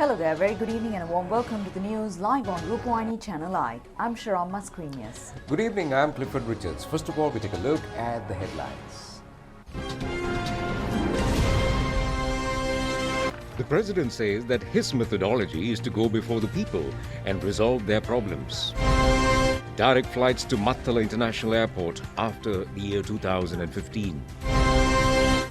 Hello there, very good evening and a warm welcome to the news live on Rupavahini ChannelEye. I'm Sharon Masquinius. Good evening, I'm Clifford Richards. First of all, we take a look at the headlines. The president says that his methodology is to go before the people and resolve their problems. Direct flights to Mattala International Airport after the year 2015.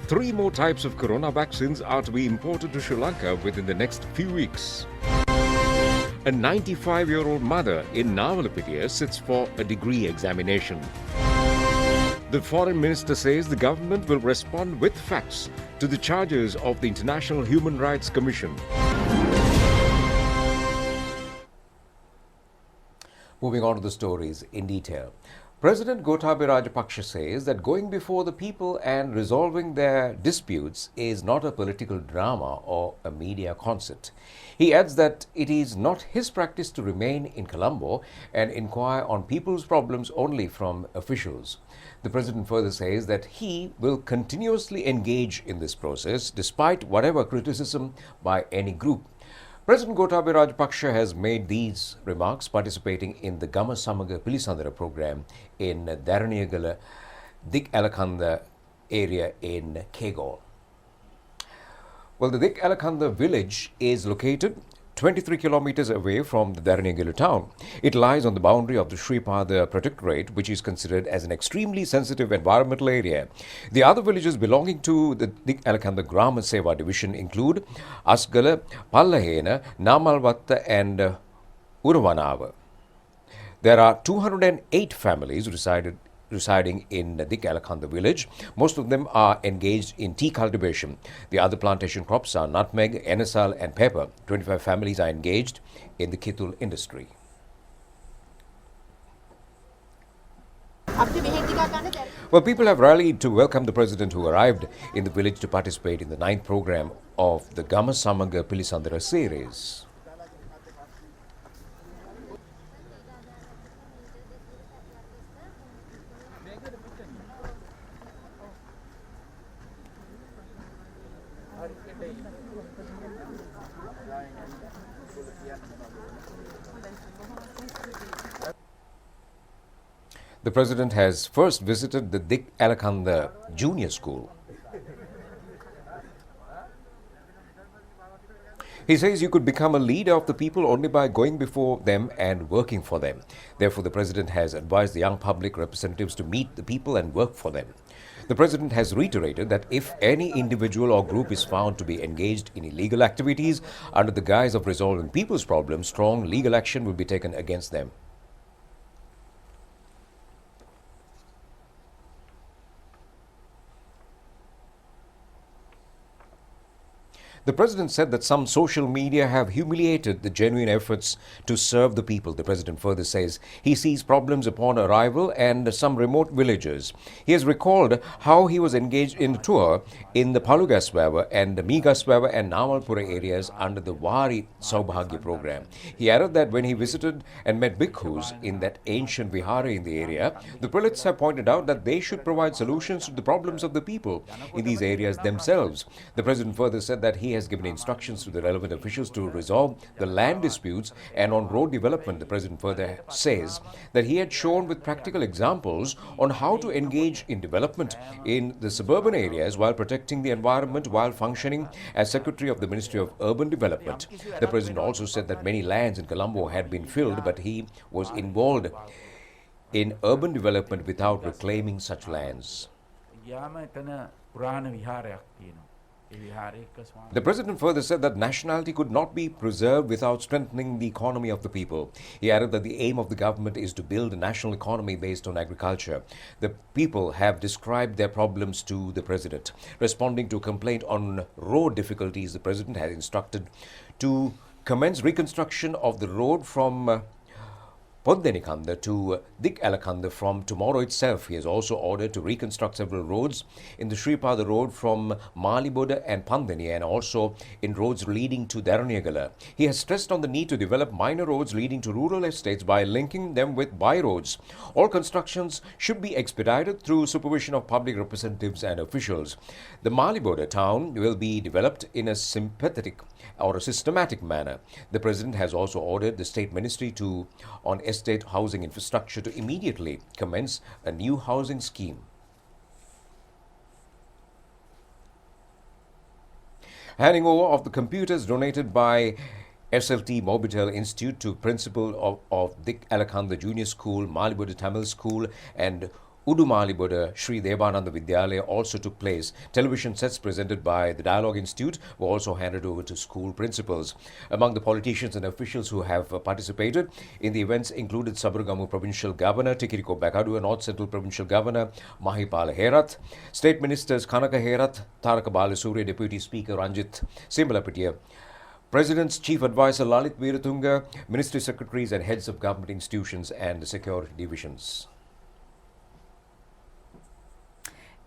3 more types of corona vaccines are to be imported to Sri Lanka within the next few weeks. A 95-year-old mother in Navalapitiya sits for a degree examination. The foreign minister says the government will respond with facts to the charges of the International Human Rights Commission. Moving on to the stories in detail. President Gotabaya Rajapaksa says that going before the people and resolving their disputes is not a political drama or a media concert. He adds that it is not his practice to remain in Colombo and inquire on people's problems only from officials. The president further says that he will continuously engage in this process despite whatever criticism by any group. President Gotabaya Rajapaksa has made these remarks participating in the Gama Samaga Pilisandara program in Dharaniyagala Dik Alakanda area in Kegol. Well, the Dik Alakanda village is located 23 kilometers away from the Dharaniyagala town. It lies on the boundary of the Sripada Protectorate, which is considered as an extremely sensitive environmental area. The other villages belonging to the Dik Alakanda Grama Seva division include Asgala, Pallahena, Namalvatta and Uravanava. There are 208 families residing in the Dik Alakanda village. Most of them are engaged in tea cultivation. The other plantation crops are nutmeg, enesal and pepper. 25 families are engaged in the Kitul industry. Well, people have rallied to welcome the president who arrived in the village to participate in the 9th program of the Gama Samaga Pilisandara series. The president has first visited the Dik Alakanda Junior School. He says you could become a leader of the people only by going before them and working for them. Therefore, the president has advised the young public representatives to meet the people and work for them. The president has reiterated that if any individual or group is found to be engaged in illegal activities under the guise of resolving people's problems, strong legal action will be taken against them. The president said that some social media have humiliated the genuine efforts to serve the people. The president further says he sees problems upon arrival and some remote villages. He has recalled how he was engaged in a tour in the Palugaswava and the Migaswava and Namalpura areas under the Wari Saubhagya program. He added that when he visited and met bhikkhus in that ancient vihara in the area, the prelates have pointed out that they should provide solutions to the problems of the people in these areas themselves. The president further said that he has given instructions to the relevant officials to resolve the land disputes, and on road development, the president further says that he had shown with practical examples on how to engage in development in the suburban areas while protecting the environment while functioning as Secretary of the Ministry of Urban Development. The president also said that many lands in Colombo had been filled, but he was involved in urban development without reclaiming such lands. The president further said that nationality could not be preserved without strengthening the economy of the people. He added that the aim of the government is to build a national economy based on agriculture. The people have described their problems to the president. Responding to a complaint on road difficulties, the president has instructed to commence reconstruction of the road from Pondenikanda to Dik Alakanda from tomorrow itself. He has also ordered to reconstruct several roads in the Sripada road from Maliboda and Pandeni, and also in roads leading to Dharaniyagala. He has stressed on the need to develop minor roads leading to rural estates by linking them with byroads. All constructions should be expedited through supervision of public representatives and officials. The Maliboda town will be developed in a sympathetic or a systematic manner. The President has also ordered the State Ministry on estate housing infrastructure to immediately commence a new housing scheme. Handing over of the computers donated by SLT Mobitel Institute to principal of Dik Alakanda Junior School, Maliboda Tamil School and Udu Maliboda Sri Devananda Vidyalaya also took place. Television sets presented by the Dialogue Institute were also handed over to school principals. Among the politicians and officials who have participated in the events included Sabaragamu Provincial Governor Tikiriko Bakadua, North Central Provincial Governor Mahipala Herath, State Ministers Kanaka Herath, Taraka Balasuriya, Deputy Speaker Ranjit Simbalapitiya, President's Chief Advisor Lalit Veeratunga, Ministry Secretaries and heads of government institutions and security divisions.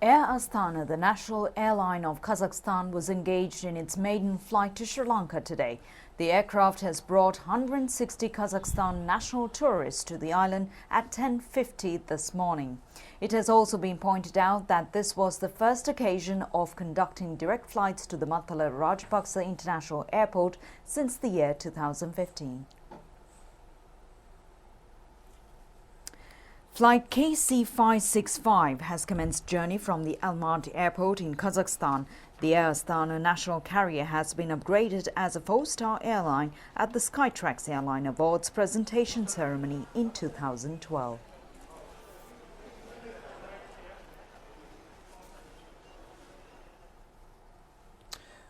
Air Astana, the national airline of Kazakhstan, was engaged in its maiden flight to Sri Lanka today. The aircraft has brought 160 Kazakhstan national tourists to the island at 10:50 this morning. It has also been pointed out that this was the first occasion of conducting direct flights to the Mattala Rajapaksa International Airport since the year 2015. Flight KC565 has commenced journey from the Almaty airport in Kazakhstan. The Air Astana national carrier has been upgraded as a 4-star airline at the Skytrax Airline Awards presentation ceremony in 2012.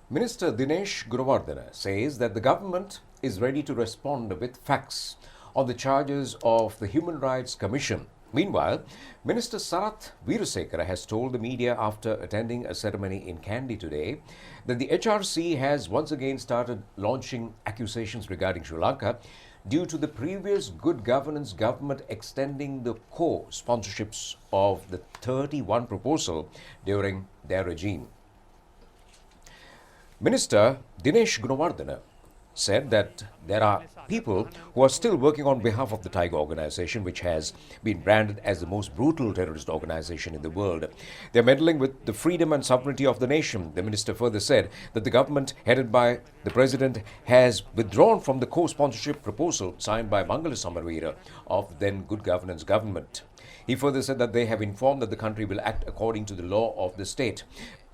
Minister Dinesh Gunawardena says that the government is ready to respond with facts on the charges of the Human Rights Commission. Meanwhile, Minister Sarath Veerasekara has told the media after attending a ceremony in Kandy today that the HRC has once again started launching accusations regarding Sri Lanka due to the previous good governance government extending the co-sponsorships of the 31 proposal during their regime. Minister Dinesh Gunawardena said that there are people who are still working on behalf of the Tiger organization, which has been branded as the most brutal terrorist organization in the world. They're meddling with the freedom and sovereignty of the nation. The minister further said that the government headed by the president has withdrawn from the co-sponsorship proposal signed by Mangala Samaraweera of the then Good Governance government. He further said that they have informed that the country will act according to the law of the state.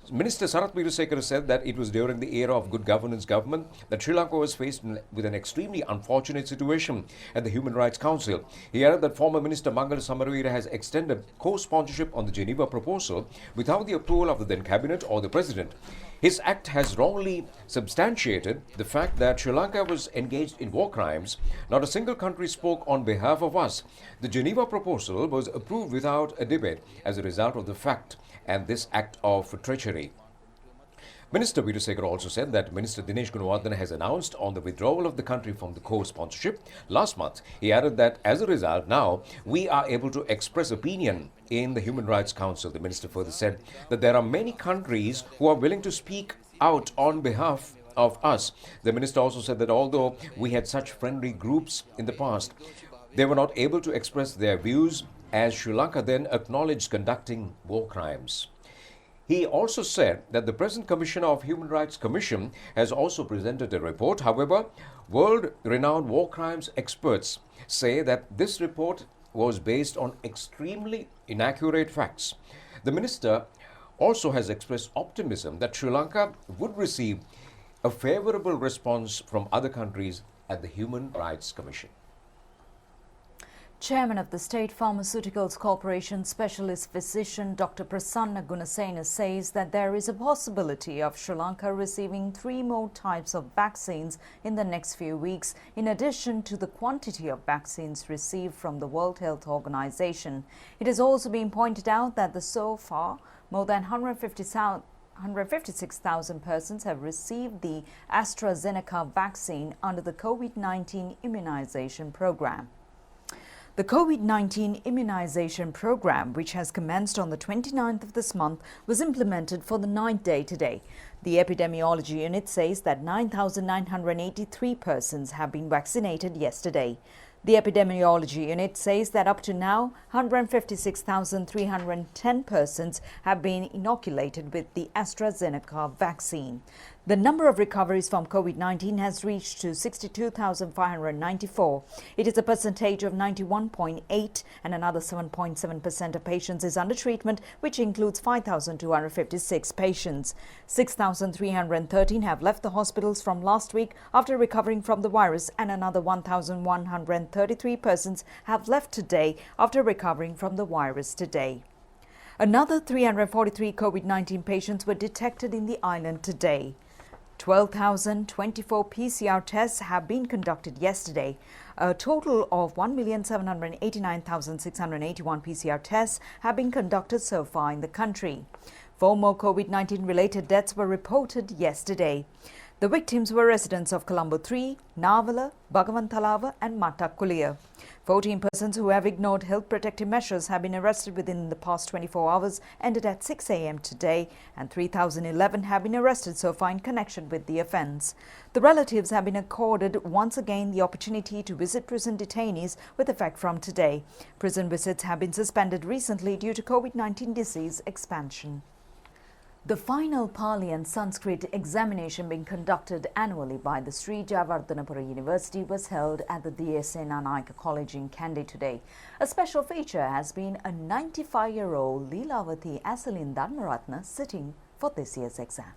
Minister Sarath Veerasekara said that it was during the era of good governance government that Sri Lanka was faced with an extremely unfortunate situation at the Human Rights Council. He added that former Minister Mangala Samaraweera has extended co-sponsorship on the Geneva proposal without the approval of the then cabinet or the president. His act has wrongly substantiated the fact that Sri Lanka was engaged in war crimes. Not a single country spoke on behalf of us. The Geneva proposal was approved without a debate as a result of the fact and this act of treachery. Minister Veerasekara also said that Minister Dinesh Gunawardena has announced on the withdrawal of the country from the co-sponsorship last month. He added that as a result, now we are able to express opinion in the Human Rights Council. The minister further said that there are many countries who are willing to speak out on behalf of us. The minister also said that although we had such friendly groups in the past, they were not able to express their views as Sri Lanka then acknowledged conducting war crimes. He also said that the present Commissioner of Human Rights Commission has also presented a report. However, world-renowned war crimes experts say that this report was based on extremely inaccurate facts. The minister also has expressed optimism that Sri Lanka would receive a favorable response from other countries at the Human Rights Commission. Chairman of the State Pharmaceuticals Corporation Specialist Physician Dr. Prasanna Gunasena says that there is a possibility of Sri Lanka receiving 3 more types of vaccines in the next few weeks, in addition to the quantity of vaccines received from the World Health Organization. It has also been pointed out that so far, more than 156,000 persons have received the AstraZeneca vaccine under the COVID-19 immunization program. The COVID-19 immunization program, which has commenced on the 29th of this month, was implemented for the 9th day today. The epidemiology unit says that 9,983 persons have been vaccinated yesterday. The epidemiology unit says that up to now, 156,310 persons have been inoculated with the AstraZeneca vaccine. The number of recoveries from COVID-19 has reached to 62,594. It is a percentage of 91.8, and another 7.7% of patients is under treatment, which includes 5,256 patients. 6,313 have left the hospitals from last week after recovering from the virus, and another 1,133 persons have left today after recovering from the virus today. Another 343 COVID-19 patients were detected in the island today. 12,024 PCR tests have been conducted yesterday. A total of 1,789,681 PCR tests have been conducted so far in the country. 4 more COVID-19 related deaths were reported yesterday. The victims were residents of Colombo 3, Navala, Bhagavantalava and Mattakulia. 14 persons who have ignored health protective measures have been arrested within the past 24 hours, ended at 6 a.m. today, and 3,011 have been arrested so far in connection with the offence. The relatives have been accorded once again the opportunity to visit prison detainees with effect from today. Prison visits have been suspended recently due to COVID-19 disease expansion. The final Pali and Sanskrit examination being conducted annually by the Sri Jayawardhanapura University was held at the D.S.A. Nanayaka College in Kandy today. A special feature has been a 95-year-old Leelavati Asalin Dharmaratna sitting for this year's exam.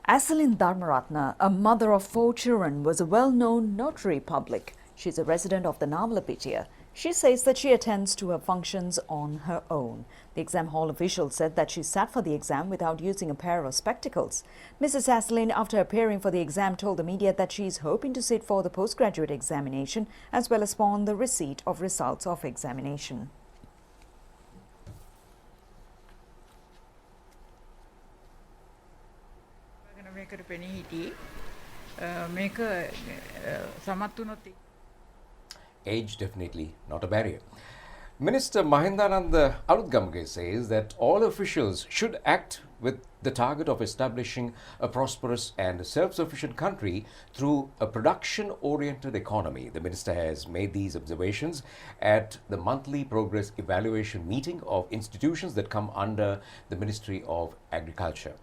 Asalin Dharmaratna, a mother of 4 children, was a well-known notary public. She is a resident of the Navalapitiya. She says that she attends to her functions on her own. The exam hall official said that she sat for the exam without using a pair of spectacles. Mrs. Aslin, after appearing for the exam, told the media that she is hoping to sit for the postgraduate examination as well as upon the receipt of results of examination. Age definitely not a barrier. Minister Mahindanand Alutgamage says that all officials should act with the target of establishing a prosperous and self-sufficient country through a production-oriented economy. The minister has made these observations at the monthly progress evaluation meeting of institutions that come under the Ministry of Agriculture.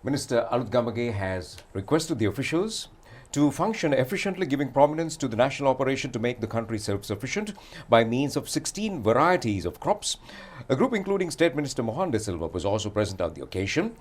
Minister Alutgamage has requested the officials to function efficiently, giving prominence to the national operation to make the country self-sufficient by means of 16 varieties of crops. A group including State Minister Mohan De Silva was also present on the occasion.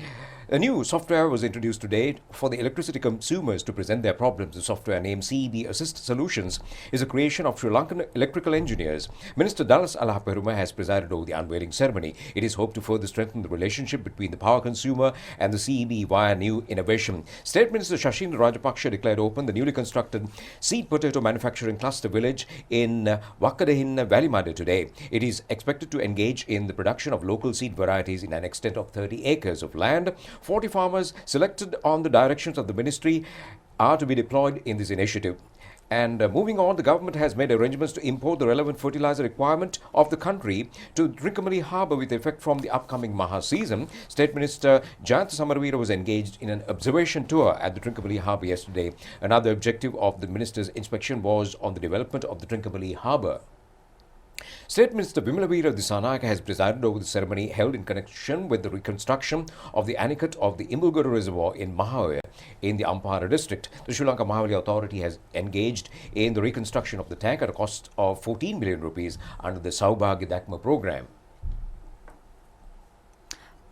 A new software was introduced today for the electricity consumers to present their problems. The software, named CEB Assist Solutions, is a creation of Sri Lankan electrical engineers. Minister Dallas Alahaperuma has presided over the unveiling ceremony. It is hoped to further strengthen the relationship between the power consumer and the CEB via new innovation. State Minister Shashindra Rajapaksa declared open the newly constructed seed potato manufacturing cluster village in Wakkadehin Valimada today. It is expected to engage in the production of local seed varieties in an extent of 30 acres of land. 40 farmers selected on the directions of the ministry are to be deployed in this initiative. And moving on, the government has made arrangements to import the relevant fertilizer requirement of the country to Trincomalee Harbour with effect from the upcoming Maha season. State Minister Jayantha Samaravira was engaged in an observation tour at the Trincomalee Harbour yesterday. Another objective of the minister's inspection was on the development of the Trincomalee Harbour. State Minister Vimalavira Disanayaka has presided over the ceremony held in connection with the reconstruction of the anecut of the Imbulguru Reservoir in Mahawaya in the Ampara district. The Sri Lanka Mahawali Authority has engaged in the reconstruction of the tank at a cost of 14 million rupees under the Saubhagya Dakma program.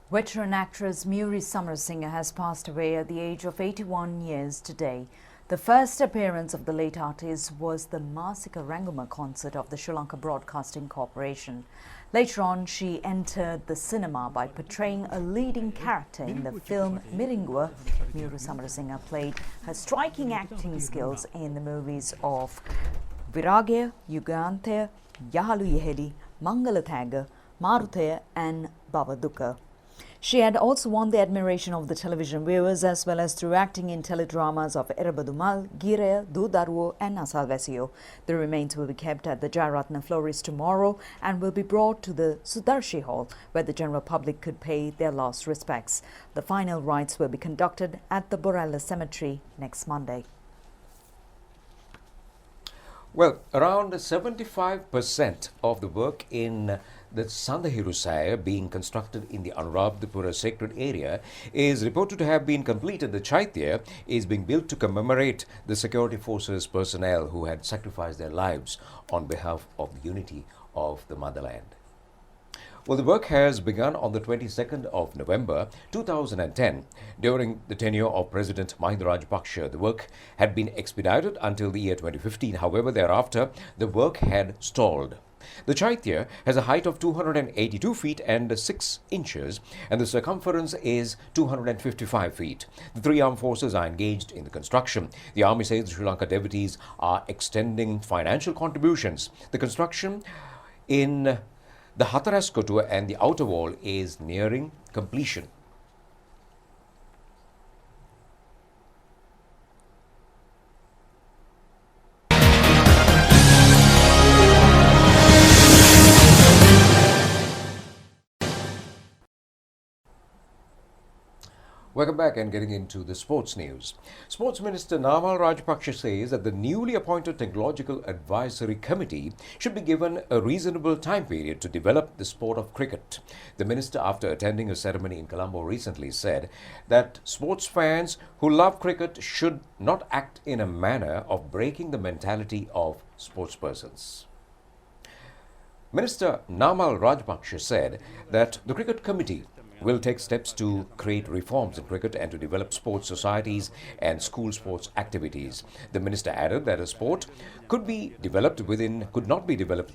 Veteran actress Muri Samarasinghe has passed away at the age of 81 years today. The first appearance of the late artist was the Masika Ranguma concert of the Sri Lanka Broadcasting Corporation. Later on, she entered the cinema by portraying a leading character in the film Miringua. Muri Samarasinghe played her striking acting skills in the movies of Viragya, Yugantaya, Yahalu Yeheli, Mangalathanga, Maruthaya and Bavaduka. She had also won the admiration of the television viewers as well as through acting in teledramas of Erabadumal, Gire, Dudaruo and Nasalvesio. The remains will be kept at the Jayaratna Florist tomorrow and will be brought to the Sudarshi Hall, where the general public could pay their last respects. The final rites will be conducted at the Borella Cemetery next Monday. Well, around 75% of the work in the Sandahirusaya being constructed in the Anuradhapura sacred area is reported to have been completed. The Chaitya is being built to commemorate the security forces personnel who had sacrificed their lives on behalf of the unity of the motherland. Well, the work has begun on the 22nd of November 2010. During the tenure of President Mahinda Rajapaksa, the work had been expedited until the year 2015. However, thereafter, the work had stalled. The Chaitya has a height of 282 feet and 6 inches, and the circumference is 255 feet. The three armed forces are engaged in the construction. The army says the Sri Lanka devotees are extending financial contributions. The construction in the Hatharas Kotua and the outer wall is nearing completion. Welcome back and getting into the sports news. Sports Minister Namal Rajapaksa says that the newly appointed Technological Advisory Committee should be given a reasonable time period to develop the sport of cricket. The minister, after attending a ceremony in Colombo recently, said that sports fans who love cricket should not act in a manner of breaking the mentality of sportspersons. Minister Namal Rajapaksa said that the Cricket Committee will take steps to create reforms in cricket and to develop sports societies and school sports activities. The minister added that a sport could not be developed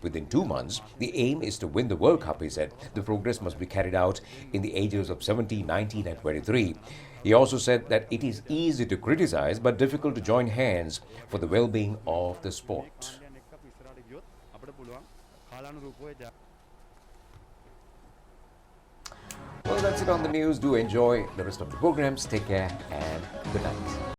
within 2 months. The aim is to win the World Cup, he said. The progress must be carried out in the ages of 17, 19 and 23. He also said that it is easy to criticize but difficult to join hands for the well-being of the sport. Well, that's it on the news. Do enjoy the rest of the programs. Take care and good night.